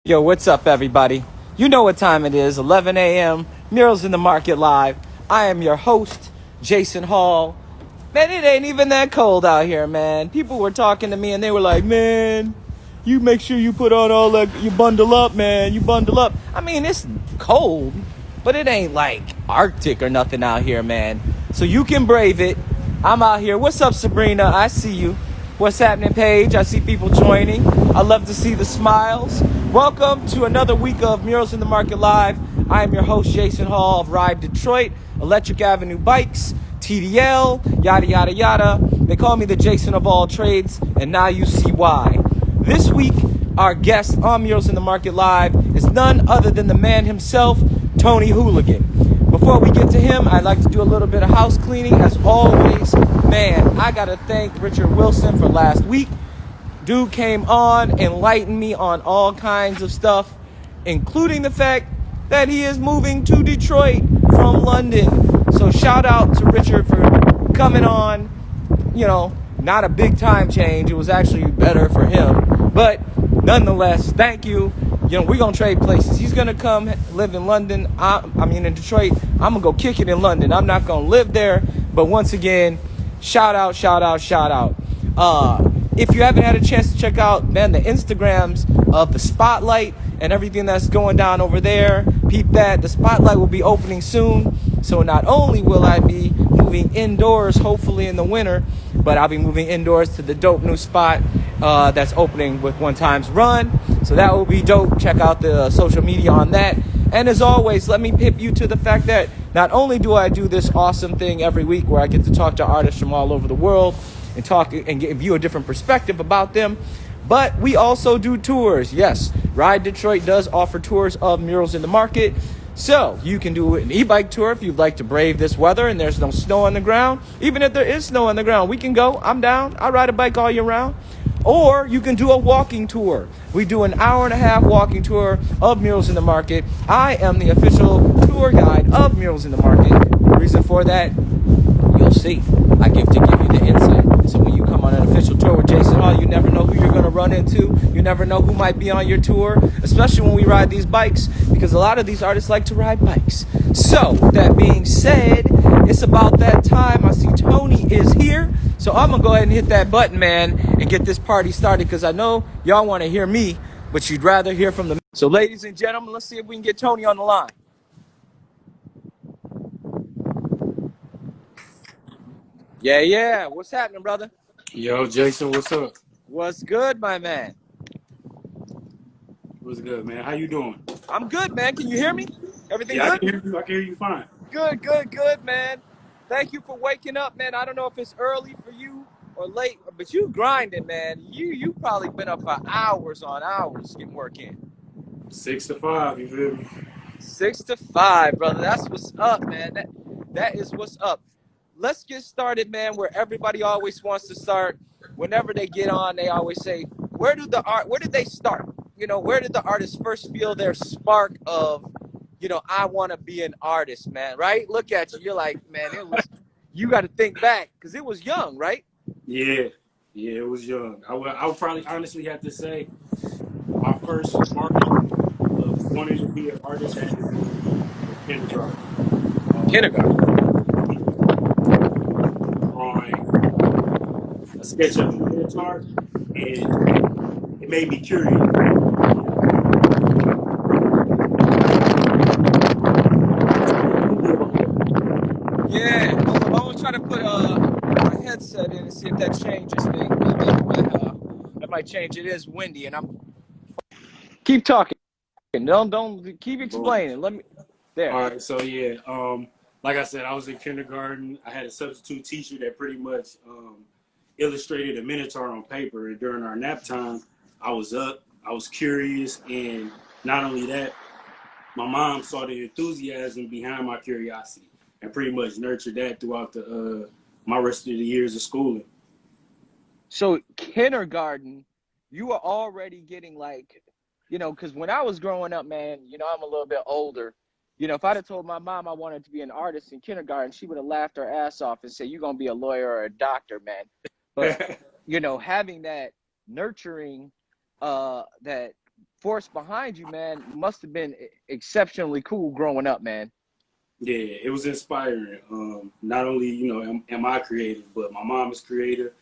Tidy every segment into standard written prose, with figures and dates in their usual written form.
Yo, what's up, everybody? You know what time it is, 11 a.m., Murals in the Market Live. I am your host, Jason Hall. Man, it ain't even that cold out here, man. People were talking to me and they were like, man, you make sure you put on all that, you bundle up, man, you bundle up. I mean, it's cold, but it ain't like Arctic or nothing out here, man. So you can brave it. I'm out here. What's up, Sabrina? I see you. What's happening, Paige? I see people joining. I love to see the smiles. Welcome to another week of Murals in the Market Live. I am your host, Jason Hall of Ride Detroit, Electric Avenue Bikes, TDL, yada, yada, yada. They call me the Jason of all trades, and now you see why. This week, our guest on Murals in the Market Live is none other than the man himself, Tony Whlgn. Before we get to him, I'd like to do a little bit of house cleaning. As always, man, I got to thank Richard Wilson for last week. Dude came on, enlightened me on all kinds of stuff, including the fact that he is moving to Detroit from London. So shout out to Richard for coming on. You know, not a big time change. It was actually better for him. But nonetheless, thank you. You know, we're going to trade places. He's going to come live in London. In Detroit. I'm going to go kick it in London. I'm not going to live there. But once again, shout out. If you haven't had a chance to check out, man, the Instagrams of the Spotlight and everything that's going down over there, peep that. The Spotlight will be opening soon. So not only will I be moving indoors, hopefully in the winter, but I'll be moving indoors to the dope new spot that's opening with One Time's Run. So that will be dope. Check out the social media on that. And as always, let me pip you to the fact that not only do I do this awesome thing every week where I get to talk to artists from all over the world and talk and give you a different perspective about them, but we also do tours. Yes, Ride Detroit does offer tours of Murals in the Market. So you can do an e-bike tour if you'd like to brave this weather and there's no snow on the ground. Even if there is snow on the ground, we can go. I'm down. I ride a bike all year round. Or you can do a walking tour. We do an hour-and-a-half walking tour of Murals in the Market. I am the official tour guide of Murals in the Market. The reason for that, you'll see. I give you the insight. So when you come on an official tour with Jason Hall, you never know who you're going to run into. You never know who might be on your tour, especially when we ride these bikes, because a lot of these artists like to ride bikes. So with that being said, it's about that time. I see Tony is here. So I'm going to go ahead and hit that button, man, and get this party started, because I know y'all want to hear me, but you'd rather hear from the... So ladies and gentlemen, let's see if we can get Tony on the line. Yeah. What's happening, brother? Yo, Jason, what's up? What's good, my man? What's good, man? How you doing? I'm good, man. Can you hear me? Everything Yeah, I good? can hear you. I can hear you fine. Good, man. Thank you for waking up, man. I don't know if it's early for you or late, but you grinding, man. You probably been up for hours on hours getting work in. 6 to 5, you feel me? 6 to 5, brother. That's what's up, man. That is what's up. Let's get started, man, where everybody always wants to start. Whenever they get on, they always say, where did they start? You know, where did the artist first feel their spark of, you know, I want to be an artist, man, right? Look at you. You're like, man, you got to think back, because it was young, right? Yeah, it was young. I would probably honestly have to say my first spark of wanting to be an artist had to be in kindergarten. Kindergarten. Drawing a sketch of a minotaur, and it made me curious. Yeah. I'm going to try to put my headset in and see if that changes things. That might change. It is windy, and I'm... Keep talking. Don't keep explaining. Let me... There. All right, so yeah, like I said, I was in kindergarten. I had a substitute teacher that pretty much illustrated a minotaur on paper. And during our nap time, I was up, I was curious, and not only that, my mom saw the enthusiasm behind my curiosity and pretty much nurtured that throughout my rest of the years of schooling. So kindergarten, you were already getting like, you know, because when I was growing up, man, you know, I'm a little bit older. You know, if I'd have told my mom I wanted to be an artist in kindergarten, she would have laughed her ass off and said, you're going to be a lawyer or a doctor, man. But, you know, having that nurturing, that force behind you, man, must have been exceptionally cool growing up, man. Yeah, it was inspiring. Not only, am I creative, but my mom is creative.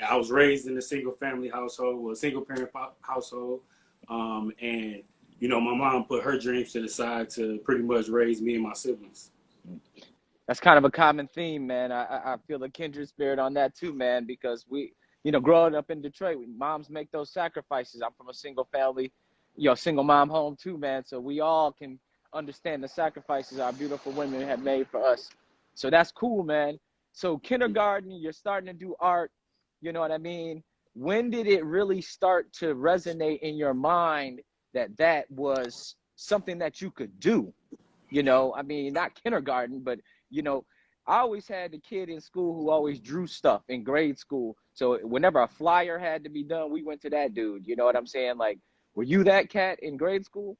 I was raised in a single family household, well, a single parent household. And, my mom put her dreams to the side to pretty much raise me and my siblings. That's kind of a common theme, man. I feel a kindred spirit on that too, man, because growing up in Detroit, moms make those sacrifices. I'm from a single family, single mom home too, man. So we all can understand the sacrifices our beautiful women have made for us. So that's cool, man. So kindergarten, you're starting to do art, you know what I mean? When did it really start to resonate in your mind that was something that you could do? I mean, not kindergarten, but, I always had the kid in school who always drew stuff in grade school. So whenever a flyer had to be done, we went to that dude. You know what I'm saying? Like, were you that cat in grade school?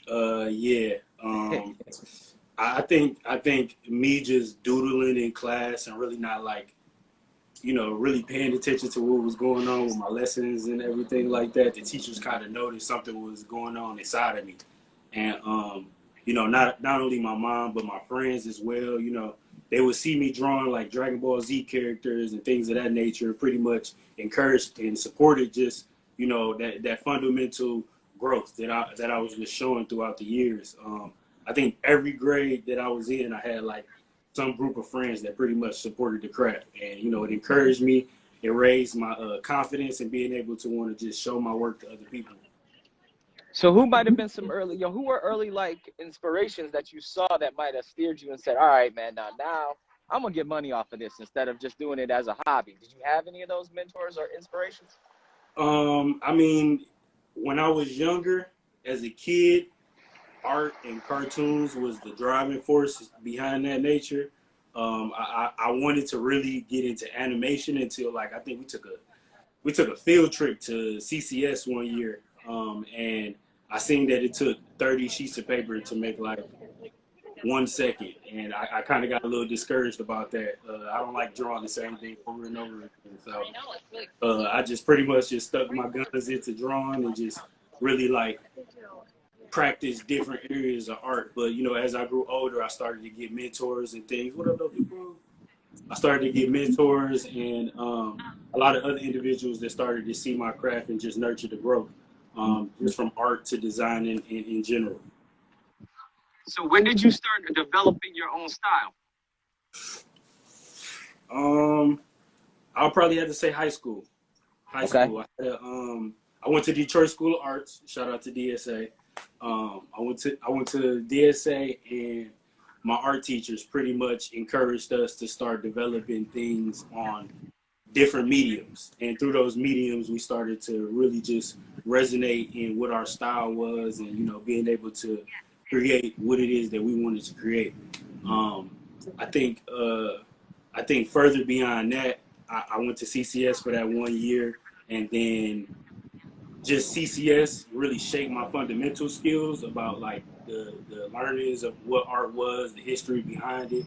Yeah. I think me just doodling in class and really not like, really paying attention to what was going on with my lessons and everything like that. The teachers kind of noticed something was going on inside of me. And, not only my mom, but my friends as well, they would see me drawing like Dragon Ball Z characters and things of that nature, pretty much encouraged and supported just, that fundamental growth that I was just showing throughout the years. I think every grade that I was in, I had like some group of friends that pretty much supported the craft. And, it encouraged me. It raised my confidence in being able to want to just show my work to other people. So who might have been who were early like inspirations that you saw that might have steered you and said, all right, man, now I'm gonna get money off of this instead of just doing it as a hobby? Did you have any of those mentors or inspirations? I mean, when I was younger, as a kid, art and cartoons was the driving force behind that nature. I wanted to really get into animation until like I think we took a field trip to CCS one year, and I seen that it took 30 sheets of paper to make like 1 second, and I kind of got a little discouraged about that. I don't like drawing the same thing over and over again, so I just pretty much just stuck my guns into drawing and just really like practice different areas of art. But as I grew older, I started to get mentors and things. What up, though, people? I started to get mentors and a lot of other individuals that started to see my craft and just nurture the growth, just from art to design in general. So when did you start developing your own style? I'll probably have to say high school. High Okay. school. I went to Detroit School of Arts. Shout out to DSA. I went to DSA, and my art teachers pretty much encouraged us to start developing things on different mediums. And through those mediums, we started to really just resonate in what our style was and, being able to create what it is that we wanted to create. I think further beyond that, I went to CCS for that 1 year, and then just CCS really shaped my fundamental skills about like the learnings of what art was, the history behind it.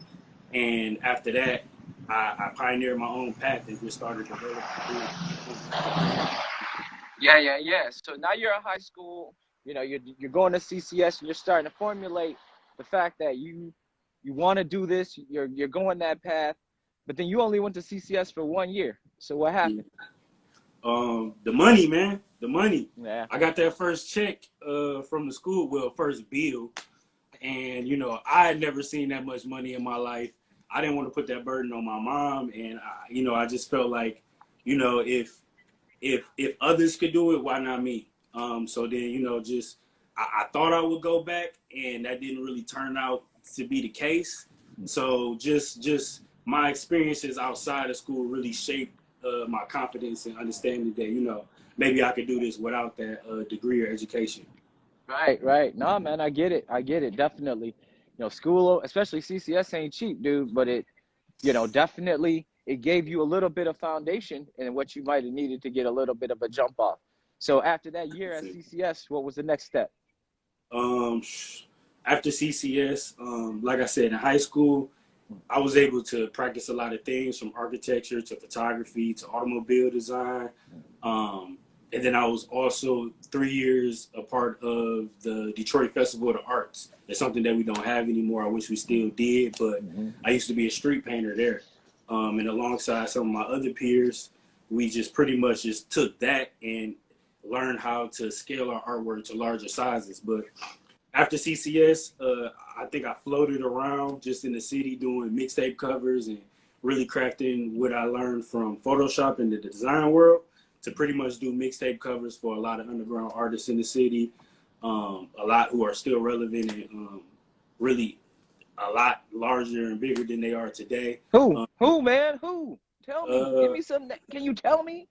And after that, I pioneered my own path and just started developing. Yeah. So now you're in high school, you're going to CCS and you're starting to formulate the fact that you want to do this, you're going that path, but then you only went to CCS for 1 year. So what happened? The money, man. The money. Yeah. I got that first check from the school, first bill. And, I had never seen that much money in my life. I didn't want to put that burden on my mom. And, I just felt like, if others could do it, why not me? So then, I thought I would go back, and that didn't really turn out to be the case. So just my experiences outside of school really shaped my confidence and understanding that, maybe I could do this without that degree or education. Right. No, man, I get it. Definitely. School, especially CCS, ain't cheap, dude, but it, definitely it gave you a little bit of foundation in what you might have needed to get a little bit of a jump off. So after that year at CCS, what was the next step? After CCS, like I said, in high school, I was able to practice a lot of things from architecture to photography to automobile design. And then I was also 3 years a part of the Detroit Festival of the Arts. It's something that we don't have anymore. I wish we still did, but I used to be a street painter there. And alongside some of my other peers, we just pretty much just took that and learned how to scale our artwork to larger sizes. But after CCS, I think I floated around just in the city doing mixtape covers and really crafting what I learned from Photoshop in the design world to pretty much do mixtape covers for a lot of underground artists in the city, a lot who are still relevant and really a lot larger and bigger than they are today. Who, man? Who? Tell me. Give me some. Can you tell me?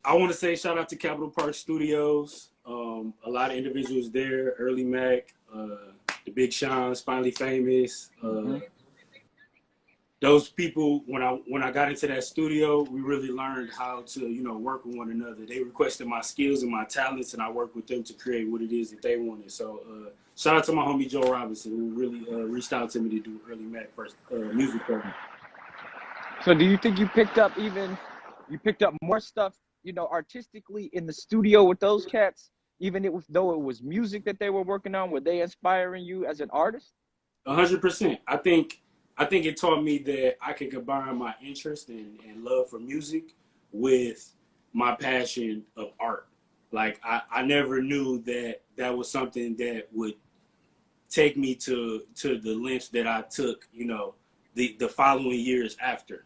I want to say shout out to Capitol Park Studios. A lot of individuals there. Early Mac, the Big Sean's, Finally Famous. Those people, when I got into that studio, we really learned how to work with one another. They requested my skills and my talents, and I worked with them to create what it is that they wanted. So shout out to my homie Joe Robinson, who really reached out to me to do Early Mac first music program. So do you think you picked up more stuff, artistically in the studio with those cats, though it was music that they were working on? Were they inspiring you as an artist? 100%. I think it taught me that I could combine my interest and love for music with my passion of art. Like I never knew that was something that would take me to the lengths that I took, the following years after.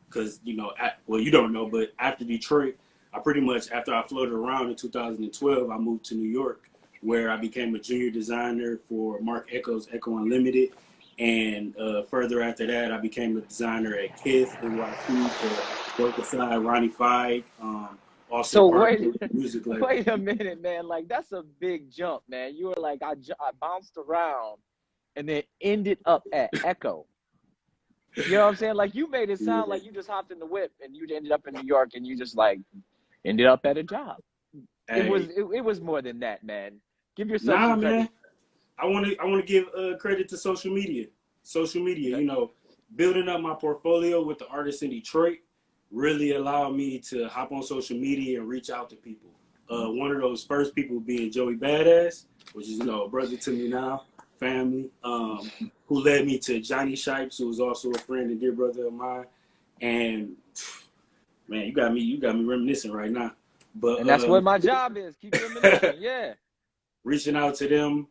Because, you don't know, but after Detroit, after I floated around in 2012, I moved to New York, where I became a junior designer for Mark Echo's Echo Unlimited. And further after that, I became a designer at Kith NYC to work beside Ronnie Feig. Also wait a minute, man. Like, that's a big jump, man. You were like, I bounced around and then ended up at Echo. You know what I'm saying? Like, you made it sound like you just hopped in the whip and you ended up in New York and you just like ended up at a job. Hey. It was more than that, man. Give yourself some credit. Man. I want to give credit to social media. Okay. Building up my portfolio with the artists in Detroit really allowed me to hop on social media and reach out to people. One of those first people being Joey Badass, which is a brother to me now, family, who led me to Johnny Shipes, who was also a friend and dear brother of mine. And man, you got me reminiscing right now. And that's what my job is. Keep reminiscing. Yeah. Reaching out to them.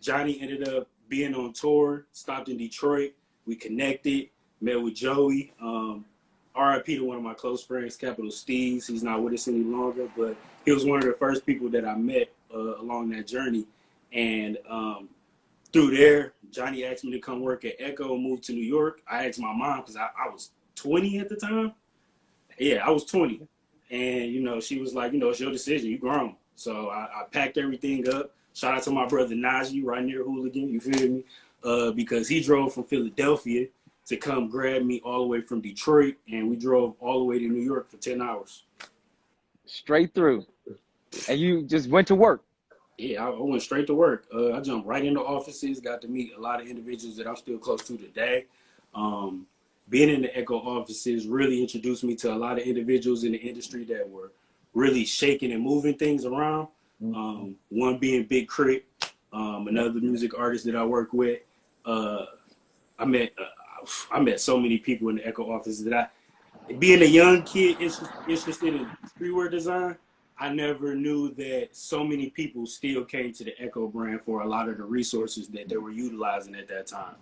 Johnny ended up being on tour, stopped in Detroit. We connected, met with Joey. RIP to one of my close friends, Capital Steez. He's not with us any longer, but he was one of the first people that I met along that journey. And through there, Johnny asked me to come work at Echo, move to New York. I asked my mom because I was 20 at the time. Yeah, I was 20. And, she was like, it's your decision. You grown. So I packed everything up. Shout out to my brother Najee right near Whlgn, you feel me? Because he drove from Philadelphia to come grab me all the way from Detroit, and we drove all the way to New York for 10 hours. Straight through. And you just went to work? Yeah, I went straight to work. I jumped right into offices, got to meet a lot of individuals that I'm still close to today. Being in the Echo offices really introduced me to a lot of individuals in the industry that were really shaking and moving things around. One being Big Crit, another music artist that I work with. I met so many people in the Echo office that being a young kid interested in streetwear design, I never knew that so many people still came to the Echo brand for a lot of the resources that they were utilizing at that time.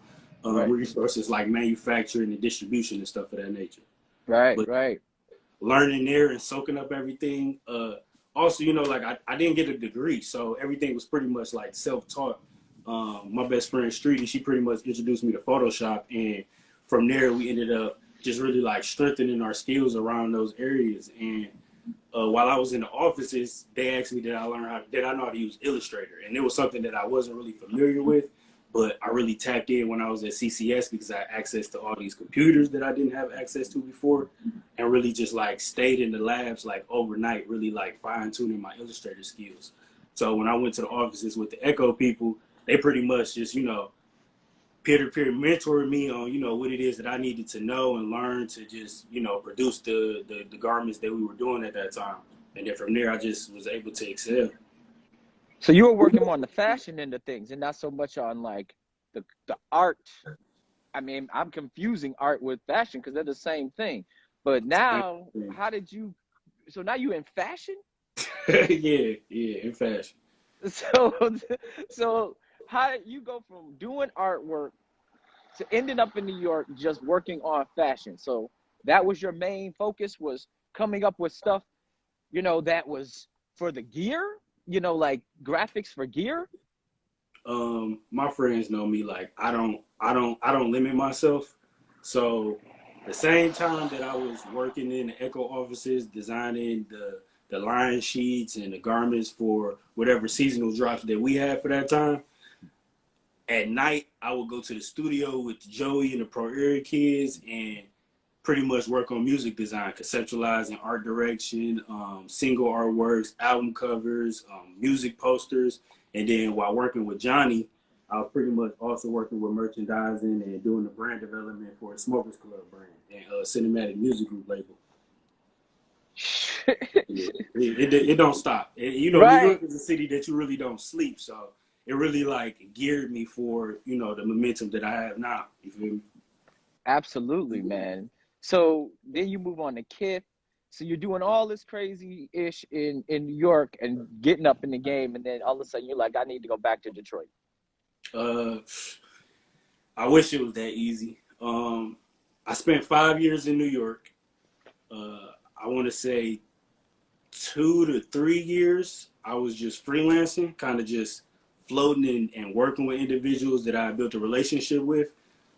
Right. Resources like manufacturing and distribution and stuff of that nature. Right, but right. Learning there and soaking up everything. Also, I didn't get a degree, so everything was pretty much like self-taught. My best friend Streety, she pretty much introduced me to Photoshop, and from there we ended up just really like strengthening our skills around those areas. And while I was in the offices, they asked me did I know how to use Illustrator, and it was something that I wasn't really familiar with, but I really tapped in when I was at CCS because I had access to all these computers that I didn't have access to before, and really just like stayed in the labs like overnight, really like fine-tuning my Illustrator skills. So when I went to the offices with the Echo people, they pretty much just, peer-to-peer mentored me on, what it is that I needed to know and learn to just, produce the garments that we were doing at that time. And then from there, I just was able to excel. So you were working more on the fashion end of things and not so much on like the art. I mean, I'm confusing art with fashion because they're the same thing. But now, how did you? So now you in fashion? Yeah, in fashion. So, so how did you go from doing artwork to ending up in New York just working on fashion? So that was your main focus, was coming up with stuff, that was for the gear, like graphics for gear. My friends know me like I don't limit myself. So the same time that I was working in the Echo offices, designing the line sheets and the garments for whatever seasonal drops that we had for that time, at night I would go to the studio with Joey and the Pro Area kids and pretty much work on music design, conceptualizing art direction, single artworks, album covers, music posters. And then while working with Johnny, I was pretty much also working with merchandising and doing the brand development for a Smokers Club brand and a cinematic music group label. Yeah, it don't stop. New Right. York is a city that you really don't sleep. So it really like geared me for, the momentum that I have now. You feel me? Absolutely, man. So then you move on to Kith. So you're doing all this crazy ish in New York and getting up in the game, and then all of a sudden you're like, I need to go back to Detroit. Uh, I wish it was that easy. I spent 5 years in New York. I want to say 2 to 3 years, I was just freelancing, kind of just floating and working with individuals that I built a relationship with.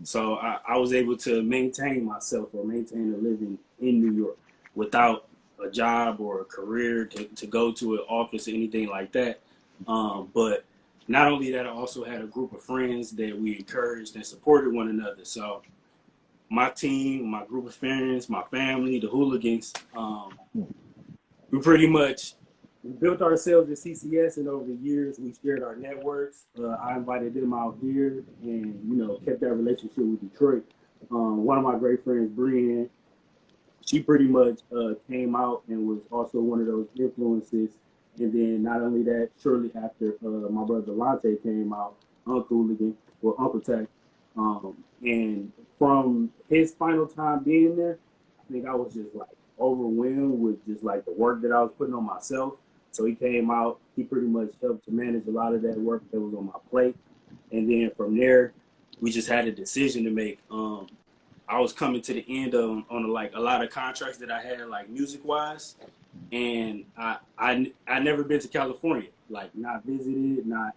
So I was able to maintain myself or maintain a living in New York without a job or a career to go to an office or anything like that. But not only that, I also had a group of friends that we encouraged and supported one another. So my team, my group of friends, my family, the Whlgns, we pretty much built ourselves at CCS, and over the years we shared our networks. I invited them out here, and kept that relationship with Detroit. One of my great friends, Brienne, she pretty much came out and was also one of those influences. And then not only that, shortly after my brother Lante came out, Uncle Whlgn, or Uncle Tech, and from his final time being there, I think I was just like overwhelmed with just like the work that I was putting on myself. So he came out, he pretty much helped to manage a lot of that work that was on my plate. And then from there, we just had a decision to make. I was coming to the end of on like a lot of contracts that I had, like music wise, and I never been to California, like not visited, not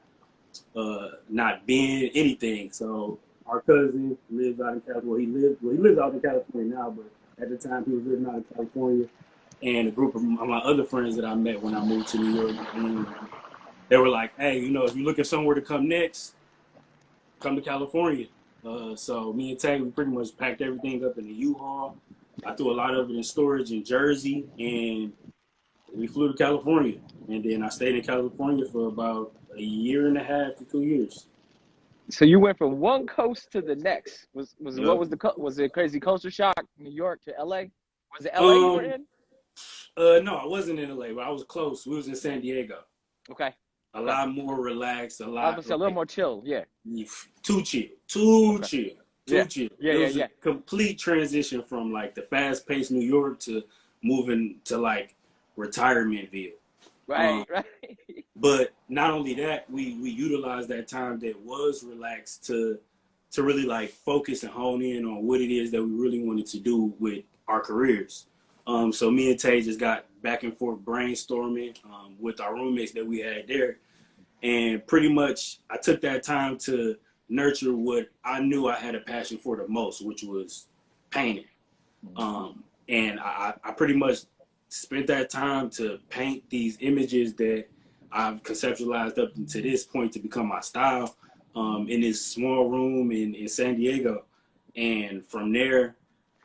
been anything. So our cousin lives out in California. He lives out in California now, but at the time he was living out in California. And a group of my other friends that I met when I moved to New York, and they were like, "Hey, if you're looking somewhere to come next, come to California." So me and Tay, we pretty much packed everything up in the U-Haul. I threw a lot of it in storage in Jersey, and we flew to California. And then I stayed in California for about a year and a half to 2 years. So you went from one coast to the next. What Yep. was was it crazy culture shock? New York to LA? Was it LA you were Um. in? No, I wasn't in LA, but I was close. We was in San Diego. Okay. A Okay. lot more relaxed. A I was lot gonna say a little like more chill. Yeah. too chill. Too Okay. chill. Too Yeah. chill. Yeah. It Yeah. was a Yeah. complete transition from like the fast-paced New York to moving to like retirementville. Um, Right. Right. but not only that, we utilized that time that was relaxed to really like focus and hone in on what it is that we really wanted to do with our careers. So me and Tay just got back and forth brainstorming with our roommates that we had there, and pretty much I took that time to nurture what I knew I had a passion for the most, which was painting. And I pretty much spent that time to paint these images that I've conceptualized up to this point to become my style in this small room in San Diego. And from there,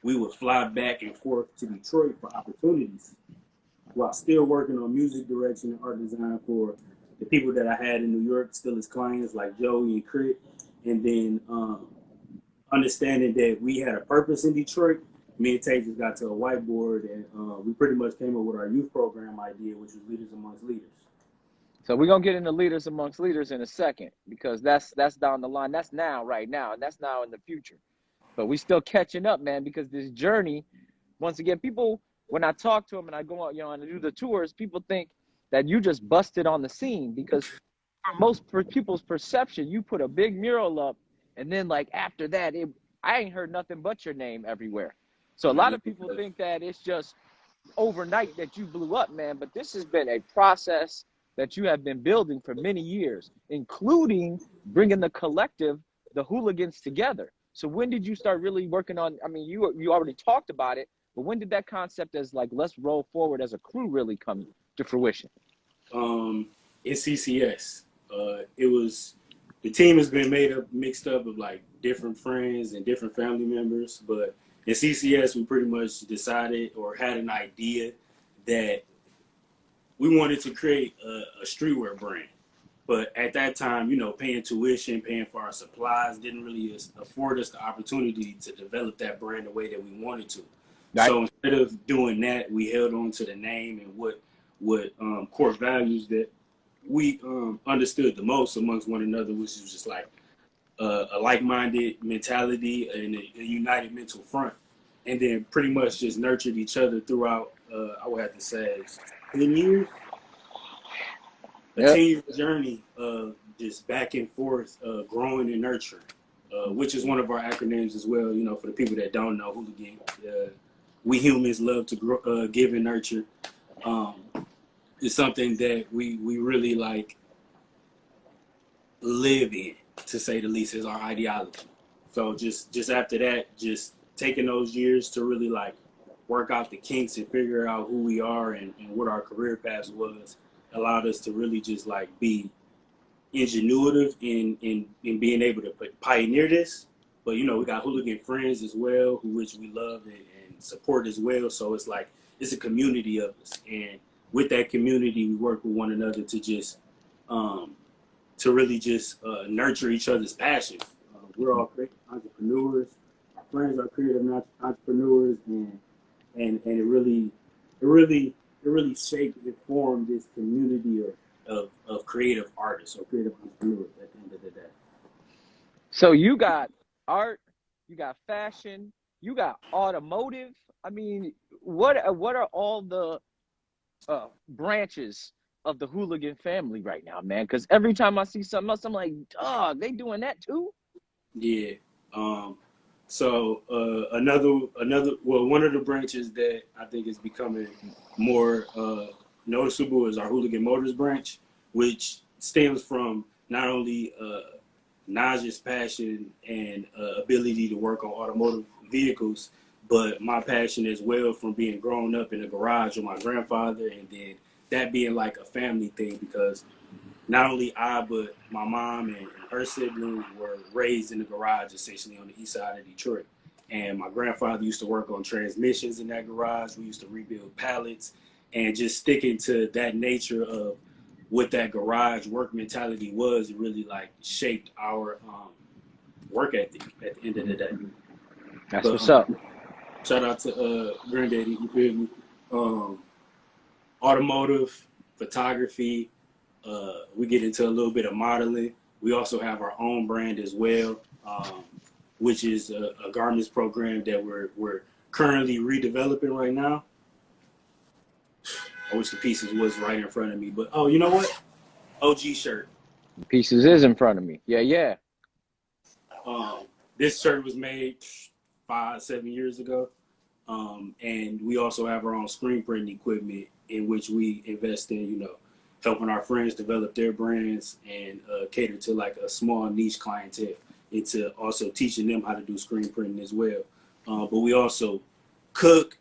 we would fly back and forth to Detroit for opportunities while still working on music direction and art design for the people that I had in New York still as clients, like Joey and Crit. And then understanding that we had a purpose in Detroit, me and Tay just got to a whiteboard, and we pretty much came up with our youth program idea, which was Leaders Amongst Leaders. So we're gonna get into leaders amongst leaders in a second, because that's down the line. That's now, right now, and that's now in the future. But we still catching up, man, because this journey, once again, people, when I talk to them and I go out, you know, and I do the tours, people think that you just busted on the scene, because for people's perception, you put a big mural up, and then like after that, I ain't heard nothing but your name everywhere. So a lot of people think that it's just overnight that you blew up, man. But this has been a process that you have been building for many years, including bringing the collective, the Whlgns, together. So when did you start really working on? I mean, you already talked about it, but when did that concept as like let's roll forward as a crew really come to fruition? In CCS, it was the team has been mixed up of like different friends and different family members, but in CCS we pretty much decided or had an idea that we wanted to create a streetwear brand. But at that time, you know, paying tuition, paying for our supplies didn't really afford us the opportunity to develop that brand the way that we wanted to. Right. So instead of doing that, we held on to the name and what core values that we understood the most amongst one another, which is just like a like-minded mentality and a united mental front. And then pretty much just nurtured each other throughout, I would have to say, 10 years. A 10-year journey of just back and forth, growing and nurturing, which is one of our acronyms as well. You know, for the people that don't know, Whlgn, we humans love to grow, give and nurture. It's something that we really like live in, to say the least, is our ideology. So just after that, just taking those years to really like work out the kinks and figure out who we are and what our career paths was, allowed us to really just like be ingenuitive in being able to pioneer this. But you know, we got Whlgn friends as well, which we love and support as well. So it's like it's a community of us, and with that community, we work with one another to just to really just nurture each other's passions. We're all entrepreneurs. Our friends are creative entrepreneurs, and it really shaped and formed this community of creative artists or creative entrepreneurs at the end of the day. So you got art, you got fashion, you got automotive. I mean, what are all the branches of the Whlgn family right now, man? Because every time I see something else, I'm like, dog, they doing that too? Yeah. So one of the branches that I think is becoming more noticeable is our Whlgn Motors branch, which stems from not only Naj's passion and ability to work on automotive vehicles, but my passion as well from being grown up in a garage with my grandfather, and then that being like a family thing, because not only I, but my mom and her siblings were raised in the garage, essentially on the east side of Detroit. And my grandfather used to work on transmissions in that garage. We used to rebuild pallets, and just sticking to that nature of what that garage work mentality was, it really like shaped our work ethic at the end of the day. That's what's up. Shout out to Granddaddy, you feel me? Automotive, photography. We get into a little bit of modeling. We also have our own brand as well, which is a garments program that we're currently redeveloping right now. I wish the pieces was right in front of me, but oh, you know what? OG shirt. The pieces is in front of me. Yeah. This shirt was made 5-7 years ago, and we also have our own screen printing equipment in which we invest in, you know, helping our friends develop their brands and cater to like a small niche clientele, into also teaching them how to do screen printing as well. But we also cook,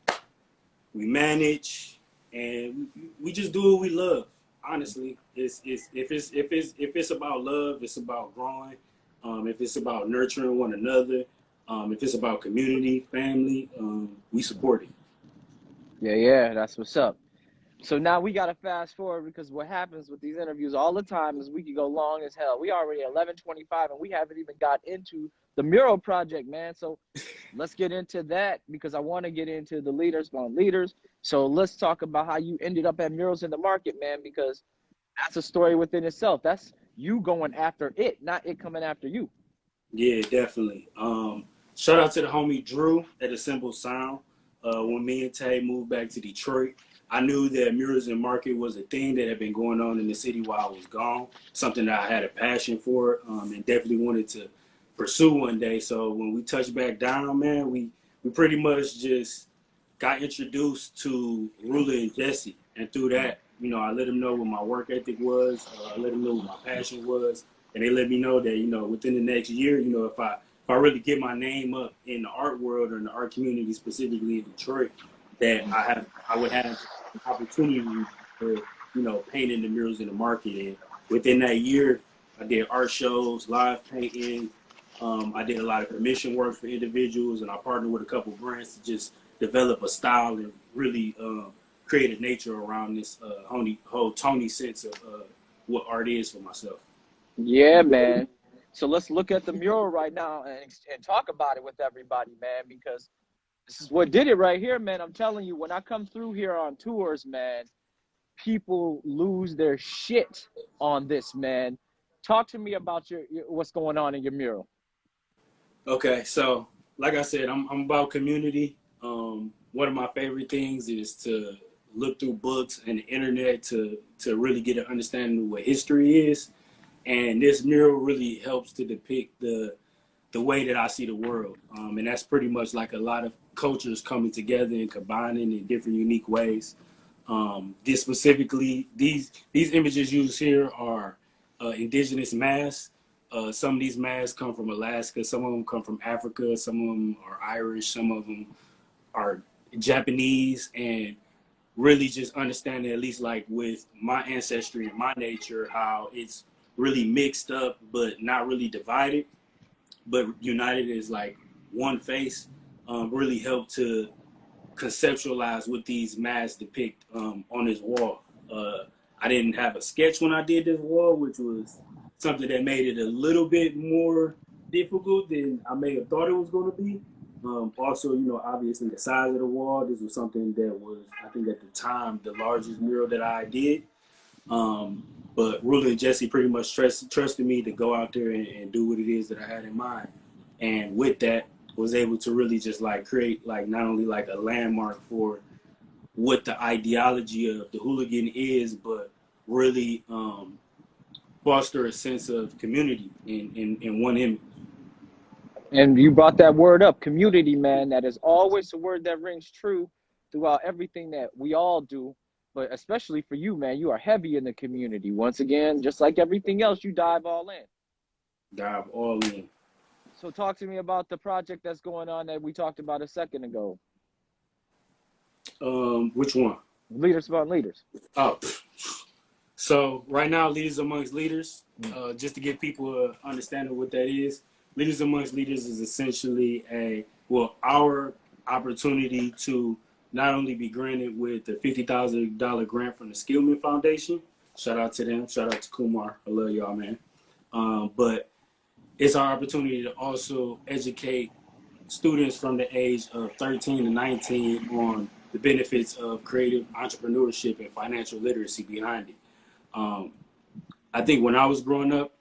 we manage, and we just do what we love. Honestly, if it's about love, it's about growing. If it's about nurturing one another, if it's about community, family, we support it. Yeah, that's what's up. So now we got to fast forward, because what happens with these interviews all the time is we could go long as hell. We already at 11:25 and we haven't even got into the mural project, man. So let's get into that, because I want to get into the leaders on leaders. So let's talk about how you ended up at Murals in the Market, man, because that's a story within itself. That's you going after it, not it coming after you. Yeah, definitely. Shout out to the homie Drew at Assemble Sound. When me and Tay moved back to Detroit, I knew that Murals and Market was a thing that had been going on in the city while I was gone, something that I had a passion for, and definitely wanted to pursue one day. So when we touched back down, man, we pretty much just got introduced to Ruler and Jesse. And through that, you know, I let them know what my work ethic was. I let them know what my passion was. And they let me know that, you know, within the next year, you know, if I really get my name up in the art world or in the art community, specifically in Detroit, that I would have an opportunity for, you know, painting the murals in the market. And within that year, I did art shows, live painting. I did a lot of commission work for individuals, and I partnered with a couple of brands to just develop a style and really create a nature around this whole Tony sense of what art is for myself. Yeah, man. So let's look at the mural right now and talk about it with everybody, man, because this is what did it right here, man. I'm telling you, when I come through here on tours, man, people lose their shit on this, man. Talk to me about your what's going on in your mural. Okay, so like I said, I'm about community. One of my favorite things is to look through books and the internet to really get an understanding of what history is, and this mural really helps to depict the way that I see the world, and that's pretty much like a lot of cultures coming together and combining in different unique ways. This specifically, these images used here are indigenous masks. Some of these masks come from Alaska. Some of them come from Africa. Some of them are Irish. Some of them are Japanese. And really just understanding, at least like with my ancestry and my nature, how it's really mixed up, but not really divided, but united as like one face, really helped to conceptualize what these masks depict on this wall. I didn't have a sketch when I did this wall, which was something that made it a little bit more difficult than I may have thought it was going to be. Also, you know, obviously the size of the wall. This was something that was, I think, at the time, the largest mural that I did. But Ruler and Jesse pretty much trusted me to go out there and do what it is that I had in mind. And with that, was able to really just like create like not only like a landmark for what the ideology of the Whlgn is, but really foster a sense of community in one image. And you brought that word up, community, man. That is always a word that rings true throughout everything that we all do, but especially for you, man. You are heavy in the community. Once again, just like everything else, you dive all in. Dive all in. So talk to me about the project that's going on that we talked about a second ago. Which one? Leaders about leaders. Oh, so right now, Leaders Amongst Leaders, just to give people an understanding of what that is, Leaders Amongst Leaders is essentially our opportunity to not only be granted with the $50,000 grant from the Skillman Foundation. Shout out to them. Shout out to Kumar. I love y'all, man. But it's our opportunity to also educate students from the age of 13 to 19 on the benefits of creative entrepreneurship and financial literacy behind it. I think when I was growing up,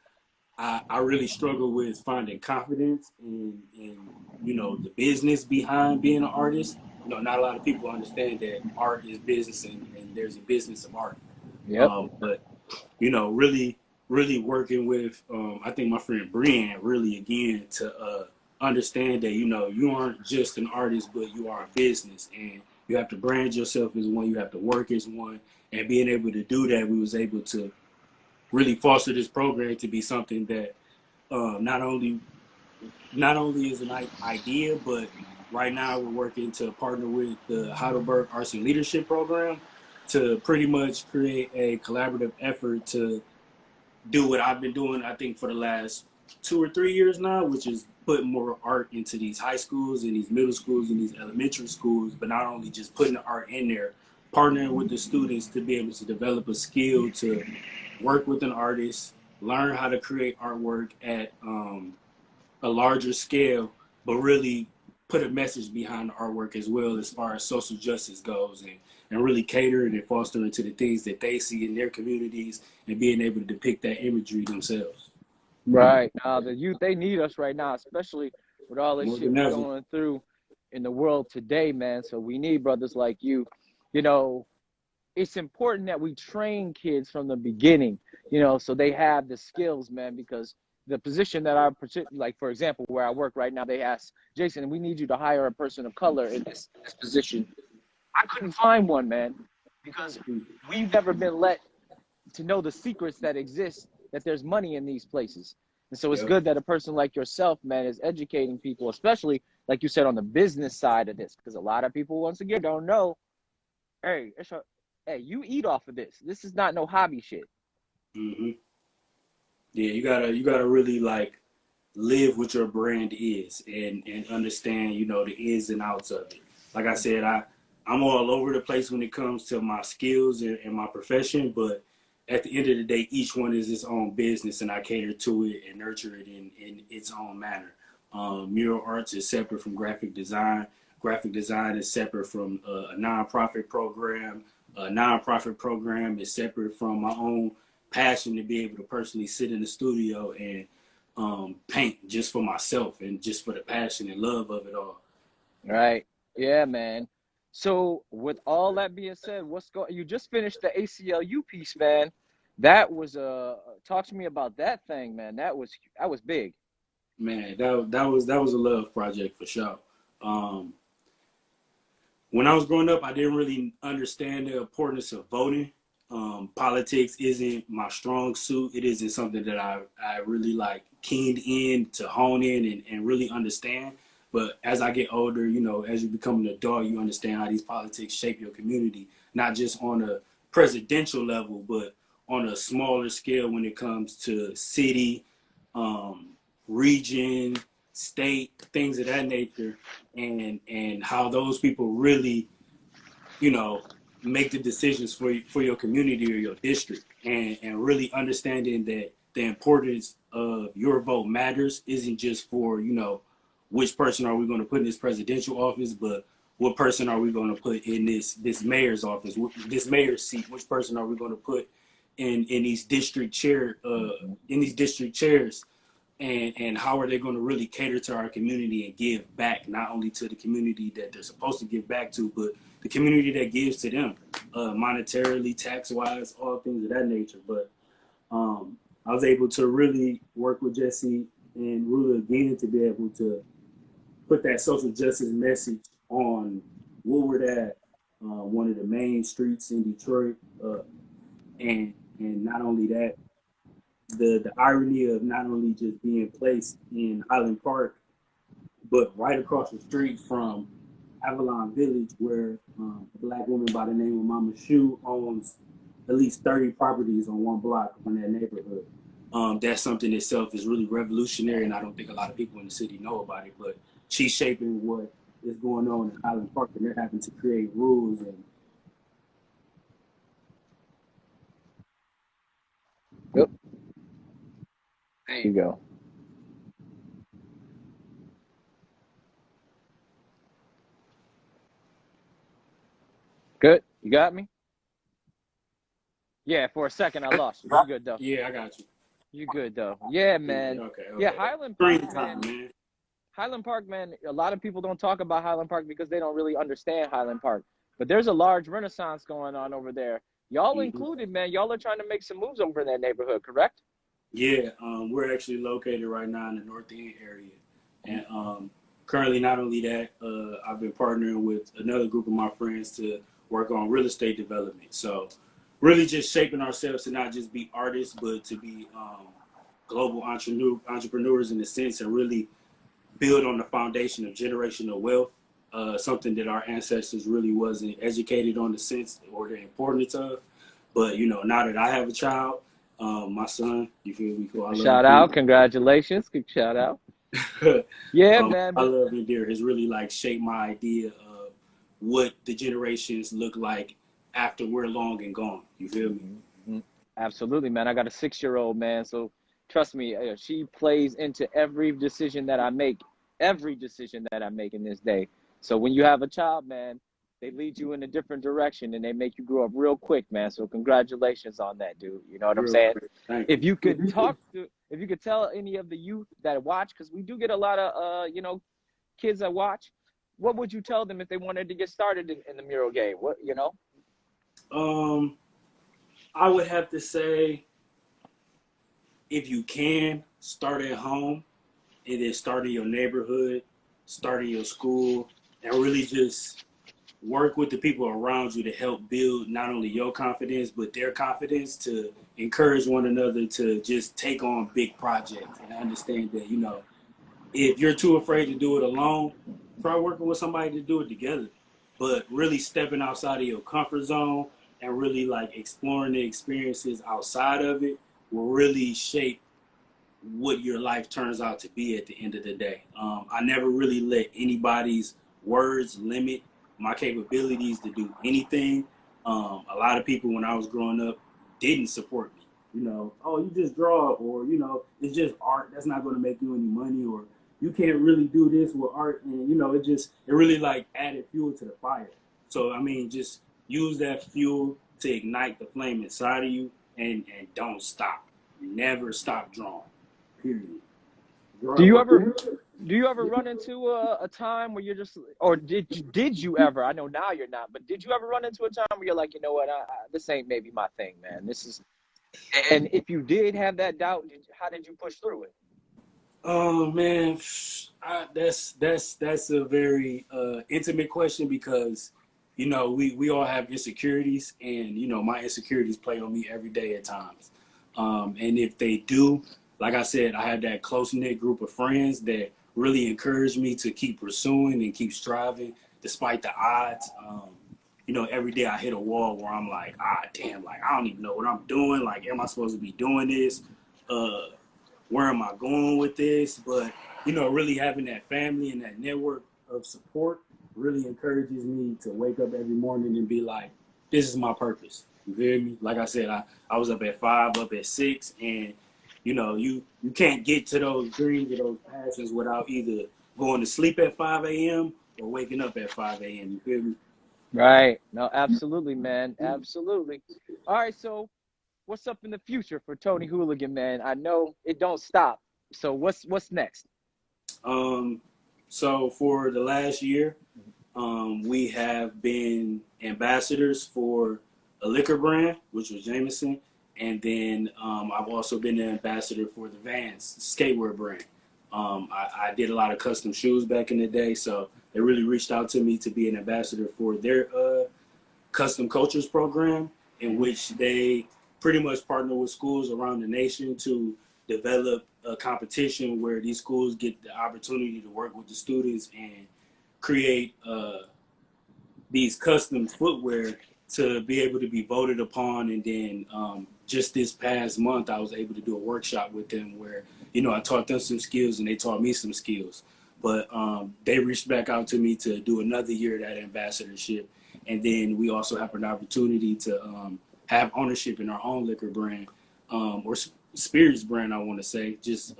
I really struggled with finding confidence in you know, the business behind being an artist. You know, not a lot of people understand that art is business and there's a business of art. Yep. But you know, really working with I think my friend Brian really again to understand that, you know, you aren't just an artist, but you are a business, and you have to brand yourself as one. You have to work as one, and being able to do that, we was able to really foster this program to be something that not only is an idea, but right now we're working to partner with the Heidelberg Arts and Leadership Program to pretty much create a collaborative effort to do what I've been doing, I think, for the last 2 or 3 years now, which is put more art into these high schools and these middle schools and these elementary schools, but not only just putting the art in there, partnering with the students to be able to develop a skill to work with an artist, learn how to create artwork at a larger scale, but really put a message behind the artwork as well as far as social justice goes, and really catering and fostering to the things that they see in their communities and being able to depict that imagery themselves. Right. The youth, they need us right now, especially with all this More shit than we're ever. going through in the world today, man. So we need brothers like you. You know, it's important that we train kids from the beginning, so they have the skills, man, because the position that like, for example, where I work right now, they asked, Jason, we need you to hire a person of color in this position. I couldn't find one, man, because we've never been let to know the secrets that exist, that there's money in these places. And so it's Yep. good that a person like yourself, man, is educating people, especially, like you said, on the business side of this, because a lot of people, once again, don't know, hey, you eat off of this. This is not no hobby shit. Mm-hmm. Yeah, you gotta really like live what your brand is and understand, the ins and outs of it. Like I said, I'm all over the place when it comes to my skills and my profession, but at the end of the day, each one is its own business, and I cater to it and nurture it in its own manner. Mural arts is separate from graphic design. Graphic design is separate from a nonprofit program. A nonprofit program is separate from my own passion to be able to personally sit in the studio and paint just for myself and just for the passion and love of it all. Right. Yeah, man. So with all that being said, you just finished the ACLU piece, man. That was talk to me about that thing, man. That was big. Man, that was a love project for sure. Um, when I was growing up, I didn't really understand the importance of voting. Politics isn't my strong suit. It isn't something that I really like keened in to hone in and really understand. But as I get older, as you become an adult, you understand how these politics shape your community, not just on a presidential level, but on a smaller scale when it comes to city, um, region, state, things of that nature, and how those people really, make the decisions for your community or your district, and really understanding that the importance of your vote matters isn't just for, which person are we going to put in this presidential office, but what person are we going to put in this mayor's office, this mayor's seat, which person are we going to put in these district chairs, and how are they going to really cater to our community and give back, not only to the community that they're supposed to give back to, but the community that gives to them, monetarily, tax-wise, all things of that nature. But I was able to really work with Jesse and Whlgn to be able to put that social justice message on Woodward Ave, one of the main streets in Detroit, and not only that, the irony of not only just being placed in Highland Park, but right across the street from Avalon Village, where a black woman by the name of Mama Shu owns at least 30 properties on one block in that neighborhood. That's something itself is really revolutionary, and I don't think a lot of people in the city know about it. But she's shaping what is going on in Highland Park, and they're having to create rules and. Yep. There you go. Good. You got me? Yeah, for a second I lost you. You good though. Yeah, I got you. You good though. Yeah, man. Okay. Yeah, Highland Screen Park, time, man. man. Highland Park, man, a lot of people don't talk about Highland Park because they don't really understand Highland Park. But there's a large renaissance going on over there. Y'all included, man. Y'all are trying to make some moves over in that neighborhood, correct? Yeah, we're actually located right now in the North End area. And currently, not only that, I've been partnering with another group of my friends to work on real estate development. So really just shaping ourselves to not just be artists, but to be global entrepreneurs in a sense, and really build on the foundation of generational wealth, something that our ancestors really wasn't educated on the sense or the importance of. But, now that I have a child, my son, you feel me? Cool. I love Shout out, congratulations, good shout out. Yeah, man. I love and dear has really like shaped my idea of what the generations look like after we're long and gone. You feel me? Mhm. Absolutely, man. I got a 6-year-old, man. So trust me, she plays into every decision that I make in this day. So when you have a child, man, they lead you in a different direction and they make you grow up real quick, man. So congratulations on that, dude. You know what I'm Real saying? quick. Thank If you. you could if you could tell any of the youth that watch, because we do get a lot of, kids that watch, what would you tell them if they wanted to get started in the mural game? What, Um, I would have to say, if you can, start at home and then start in your neighborhood, start in your school, and really just work with the people around you to help build not only your confidence but their confidence, to encourage one another to just take on big projects and understand that, if you're too afraid to do it alone, try working with somebody to do it together. But really stepping outside of your comfort zone and really like exploring the experiences outside of it will really shape what your life turns out to be at the end of the day. I never really let anybody's words limit my capabilities to do anything. A lot of people when I was growing up didn't support me. Oh, you just draw, or it's just art. That's not going to make you any money, or you can't really do this with art. And it really like added fuel to the fire. So I mean, just use that fuel to ignite the flame inside of you, and don't stop. Never stop drawing. Period. do you ever Grow. Do you ever run into a time where you're just, or did you ever? I know now you're not, but did you ever run into a time where you're like, you know what, this ain't maybe my thing, man. This is, and if you did have that doubt, how did you push through it? Oh man, that's a very intimate question, because we all have insecurities, and my insecurities play on me every day at times. And if they do, like I said, I have that close knit group of friends that really encourage me to keep pursuing and keep striving despite the odds. Every day I hit a wall where I'm like, damn, like I don't even know what I'm doing. Like, am I supposed to be doing this? Uh, where am I going with this? But really having that family and that network of support really encourages me to wake up every morning and be like, this is my purpose. You feel me? Like I said, I was up at 5, up at 6, and you can't get to those dreams or those passions without either going to sleep at 5 a.m. or waking up at 5 a.m. You feel me? Right. No, absolutely, man. Absolutely. All right. So what's up in the future for Tony Whlgn, man? I know it don't stop. So what's next? Um, so for the last year, we have been ambassadors for a liquor brand, which was Jameson, and then I've also been the ambassador for the Vans skateboard brand. I did a lot of custom shoes back in the day, so they really reached out to me to be an ambassador for their custom cultures program, in which they pretty much partner with schools around the nation to develop a competition where these schools get the opportunity to work with the students and create these custom footwear to be able to be voted upon. And then just this past month, I was able to do a workshop with them where, I taught them some skills and they taught me some skills. But they reached back out to me to do another year of that ambassadorship. And then we also have an opportunity to have ownership in our own liquor brand, or spirits brand, I want to say. Just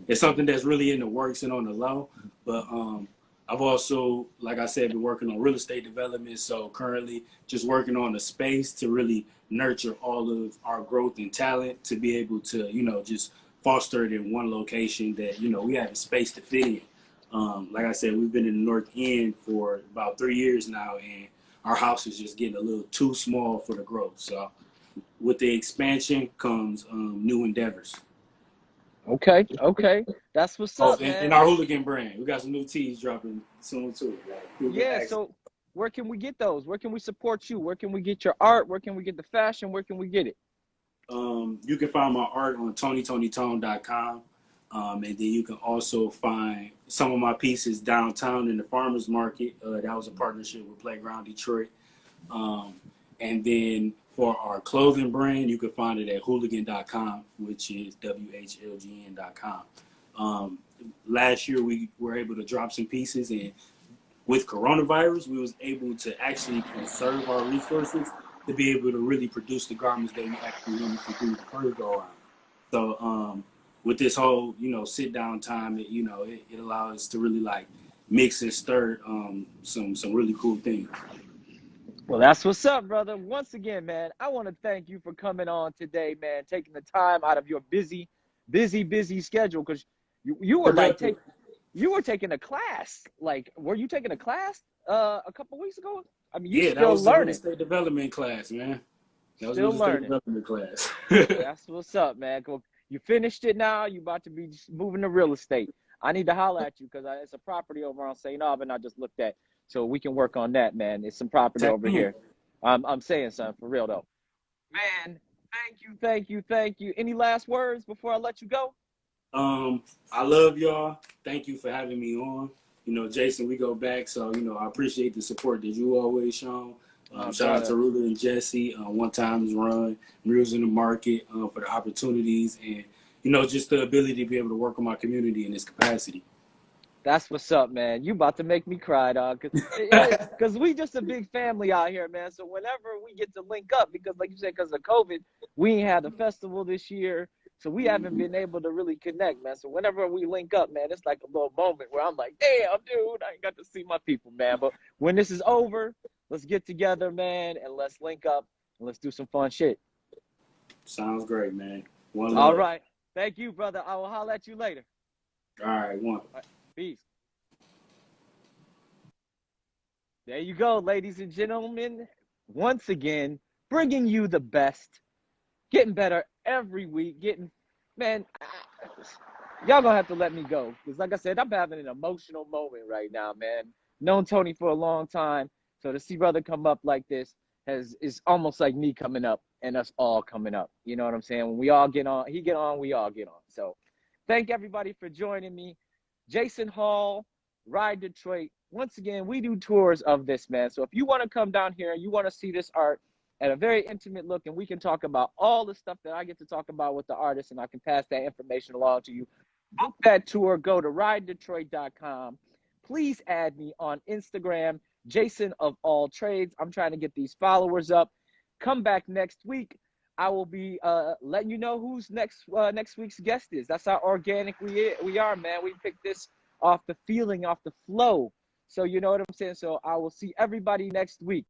it's something that's really in the works and on the low. But I've also, like I said, been working on real estate development. So currently just working on a space to really nurture all of our growth and talent, to be able to, just foster it in one location that, we have a space to fit in. Like I said, we've been in the North End for about 3 years now, and our house is just getting a little too small for the growth. So with the expansion comes new endeavors. Okay. Okay. That's what's Oh, up, and man. our Whlgn brand, we got some new teas dropping soon too. Like, people Yeah. ask. So where can we get those? Where can we support you? Where can we get your art? Where can we get the fashion? Where can we get it? You can find my art on TonyTonyTone.com. And then you can also find some of my pieces downtown in the farmers market. That was a partnership with Playground Detroit. Um, and then for our clothing brand, you can find it at Whlgn.com, which is WHLGN.com. Last year, we were able to drop some pieces, and with coronavirus, we was able to actually conserve our resources to be able to really produce the garments that we actually wanted to do the first go around. So with this whole, sit down time, it allows us to really like mix and stir some really cool things. Well, that's what's up, brother. Once again, man, I want to thank you for coming on today, man, taking the time out of your busy schedule, because you were like Productive. you were taking a class. Like, were you taking a class a couple weeks ago? I mean, you Yeah, that still was the real learning, estate development class, man. That was still real estate learning. development class. That's what's up, man. Cool. You finished it now. You about to be just moving to real estate. I need to holler at you because it's a property over on St. Aubin I just looked at, so we can work on that, man. It's some property Tap over in. here. I'm saying something for real though, man. Thank you. Any last words before I let you go? I love y'all. Thank you for having me on. Jason, we go back, so I appreciate the support that you always shown. Shout out to Ruler and Jesse, One Times Run, Mules in the Market, for the opportunities and just the ability to be able to work on my community in this capacity. That's what's up, man. You about to make me cry, dog. Cause we just a big family out here, man. So whenever we get to link up, because like you said, because of COVID, we ain't had a festival this year. So we haven't been able to really connect, man. So whenever we link up, man, it's like a little moment where I'm like, damn, dude, I ain't got to see my people, man. But when this is over, let's get together, man, and let's link up and let's do some fun shit. Sounds great, man. One All love. right. Thank you, brother. I will holler at you later. All right, one. All right. Peace. There you go, ladies and gentlemen. Once again, bringing you the best, getting better every week. Man, y'all gonna have to let me go. Because like I said, I'm having an emotional moment right now, man. Known Tony for a long time. So to see brother come up like this is almost like me coming up and us all coming up. You know what I'm saying? When we all get on, he get on, we all get on. So thank everybody for joining me. Jason Hall, Ride Detroit. Once again, we do tours of this, man. So if you want to come down here and you want to see this art at a very intimate look, and we can talk about all the stuff that I get to talk about with the artist, and I can pass that information along to you, book that tour. Go to ridedetroit.com. Please add me on Instagram, Jason of All Trades. I'm trying to get these followers up. Come back next week. I will be letting you know who's next week's guest is. That's how organic we are, man. We picked this off the feeling, off the flow. So you know what I'm saying? So I will see everybody next week.